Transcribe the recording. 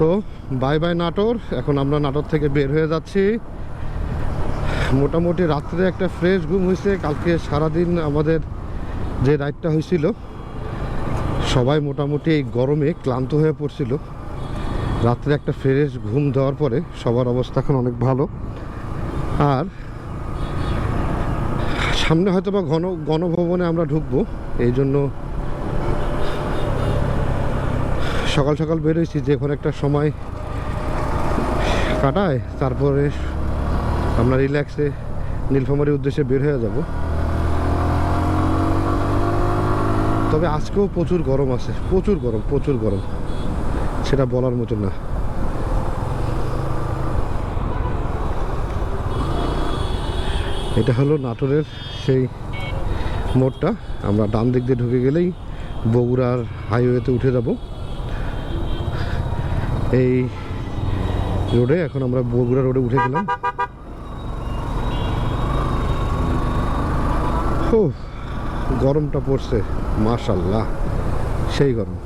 তো bye bye Natore. এখন আমরা নাটোর থেকে বের হয়ে যাচ্ছি। মোটামুটি রাত্রে একটা ফ্রেশ ঘুম হয়েছে। কালকে সারাদিন আমাদের যে রাইডটা হয়েছিল, সবাই মোটামুটি এই গরমে ক্লান্ত হয়ে পড়ছিল। রাত্রে একটা ফ্রেশ ঘুম দেওয়ার পরে সবার অবস্থা এখন অনেক ভালো। আর সামনে হয়তো বা গণভবনে আমরা ঢুকবো, এই জন্য সকাল সকাল বেরোইছি যে এখন একটা সময় কাটায়, তারপরে আমরা রিল্যাক্সে নীলফামারীর উদ্দেশ্যে বের হয়ে যাব। তবে আজকেও প্রচুর গরম আছে, প্রচুর গরম, সেটা বলার মতো না। এটা হলো নাটোরের সেই মোড়টা। আমরা ডান দিক দিয়ে ঢুকে গেলেই বগুড়ার হাইওয়েতে উঠে যাব। এই রোডে এখন আমরা বগুড়া রোডে উঠে গেলাম। গরমটা পড়ছে মাশাআল্লাহ, সেই গরম।